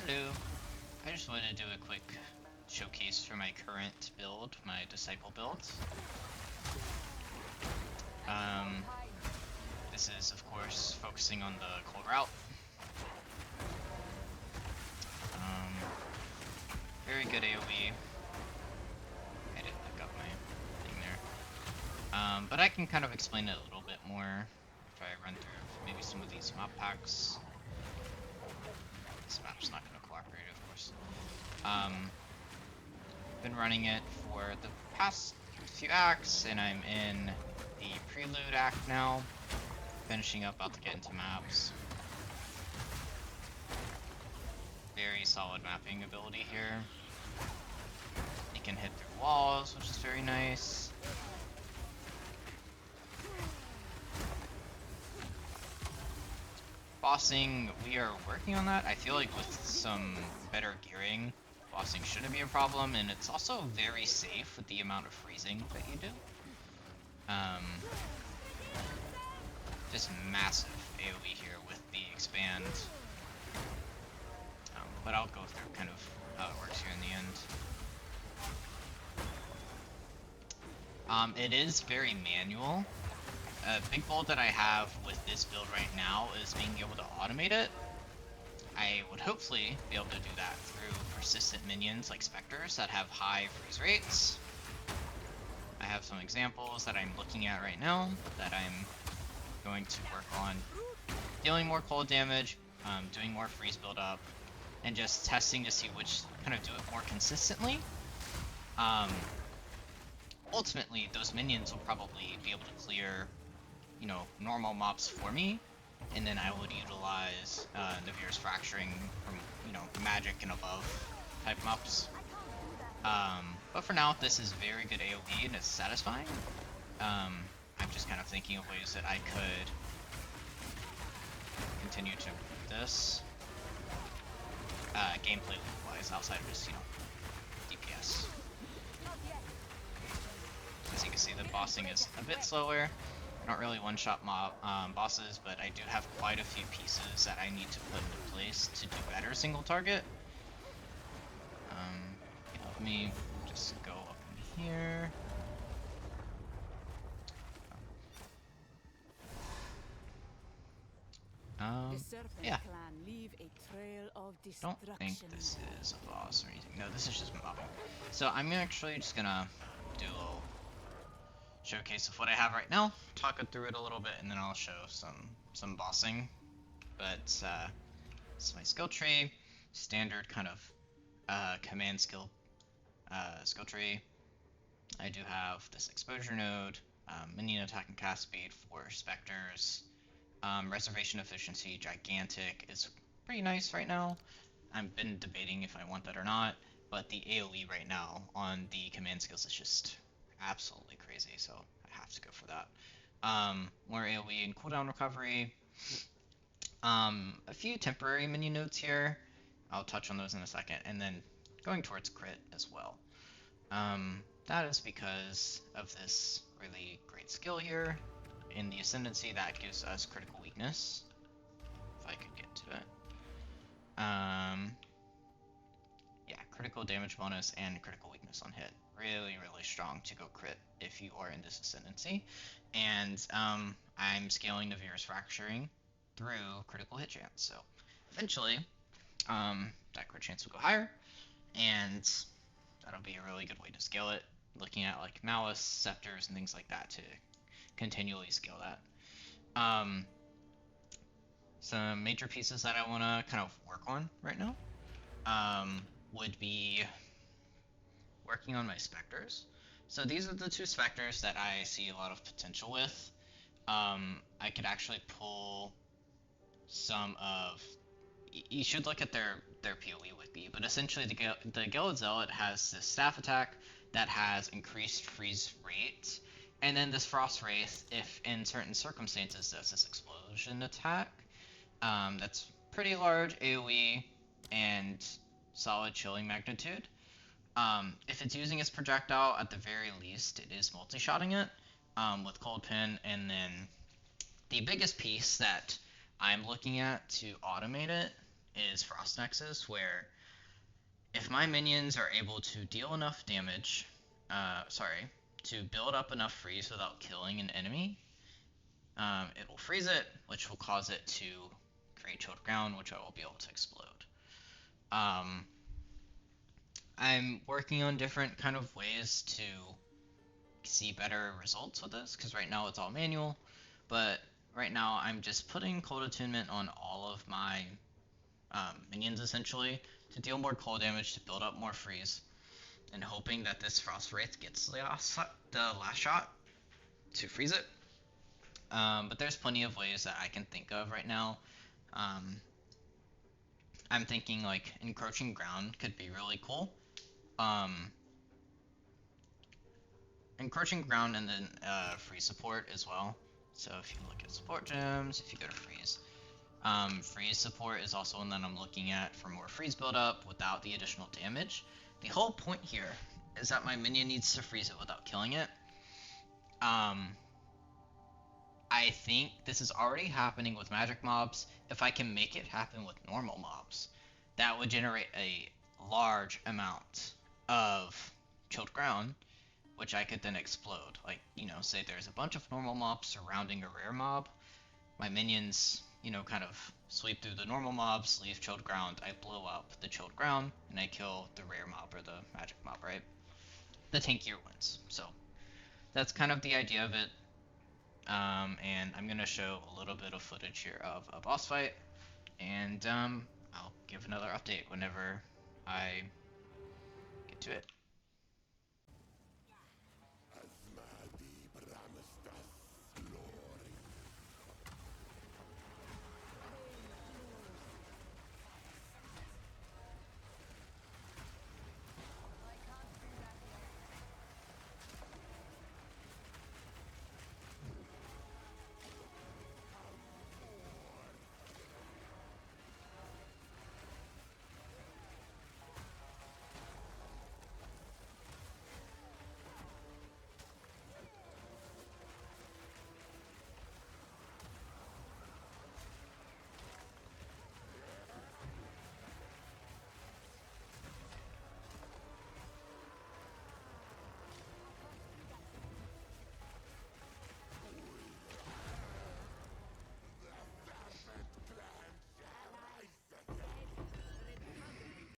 Hello. I just wanted to do a quick showcase for my current build, my disciple build. This is, of course, focusing on the cold route. Very good AOE. I didn't pick up my thing there. But I can kind of explain it a little bit more if I run through maybe some of these map packs. This map's not going to cooperate, of course. Been running it for the past few acts, and I'm in the prelude act now. Finishing up, about to get into maps. Very solid mapping ability here. You can hit through walls, which is very nice. Bossing, we are working on that. I feel like with some better gearing, bossing shouldn't be a problem, and it's also very safe with the amount of freezing that you do. Just massive AoE here with the expand. But I'll go through kind of how it works here in the end. It is very manual. A big goal that I have with this build right now is being able to automate it. I would hopefully be able to do that through persistent minions like specters that have high freeze rates. I have some examples that I'm looking at right now that I'm going to work on dealing more cold damage, doing more freeze build-up, and just testing to see which kind of do it more consistently. Ultimately, those minions will probably be able to clear, you know, normal mobs for me, and then I would utilize Navir's Fracturing from, you know, magic and above type mobs. But for now, this is very good AoE and it's satisfying. I'm just kind of thinking of ways that I could continue to improve this. Gameplay wise, outside of just, you know, DPS. As you can see, the bossing is a bit slower. I don't really one-shot mob bosses, but I do have quite a few pieces that I need to put into place to do better single target. Let me just go up in here. Yeah. Don't think this is a boss or anything. No, this is just mobbing. So I'm actually just gonna do a little showcase of what I have right now, talk it through it a little bit, and then I'll show some bossing. But this is my skill tree, standard kind of command skill skill tree. I do have this exposure node, minion attack and cast speed for specters. Reservation efficiency, gigantic, is pretty nice right now. I've been debating if I want that or not, but the AoE right now on the command skills is just absolutely crazy, so I have to go for that. More AoE and cooldown recovery. A few temporary minion nodes here. I'll touch on those in a second, and then going towards crit as well. That is because of this really great skill here in the Ascendancy that gives us critical weakness. If I could get to it. Yeah, critical damage bonus and critical weakness on hit. Really, really strong to go crit if you are in this Ascendancy. And I'm scaling Navir's Fracturing through critical hit chance. So eventually, that crit chance will go higher, and that'll be a really good way to scale it. Looking at like Malice, Scepters, and things like that to continually scale that. Some major pieces that I want to kind of work on right now would be working on my Specters. So these are the two Specters that I see a lot of potential with. I could actually pull some of... You should look at their PoE with me, but essentially the Gilded Zealot has this staff attack that has increased freeze rate, and then this Frost Wraith, if in certain circumstances, does this explosion attack. That's pretty large AoE and solid chilling magnitude. If it's using its projectile, at the very least, it is multi-shotting it with Cold Pin, and then the biggest piece that I'm looking at to automate it is Frost Nexus, where if my minions are able to deal enough damage, to build up enough freeze without killing an enemy, it will freeze it, which will cause it to create chilled ground, which I will be able to explode. I'm working on different kind of ways to see better results with this, because right now it's all manual, but right now I'm just putting cold attunement on all of my minions essentially to deal more cold damage, to build up more freeze, and hoping that this Frost Wraith gets the last shot to freeze it. But there's plenty of ways that I can think of right now. I'm thinking like encroaching ground could be really cool. Encroaching ground and then freeze support as well. So if you look at support gems, if you go to freeze, freeze support is also one that I'm looking at for more freeze buildup without the additional damage. The whole point here is that my minion needs to freeze it without killing it. I think this is already happening with magic mobs. If I can make it happen with normal mobs, that would generate a large amount of chilled ground, which I could then explode. Like, say there's a bunch of normal mobs surrounding a rare mob. My minions, kind of sweep through the normal mobs, leave chilled ground. I blow up the chilled ground, and I kill the rare mob or the magic mob, right? The tankier wins. So that's kind of the idea of it. And I'm going to show a little bit of footage here of a boss fight, and I'll give another update whenever I get to it.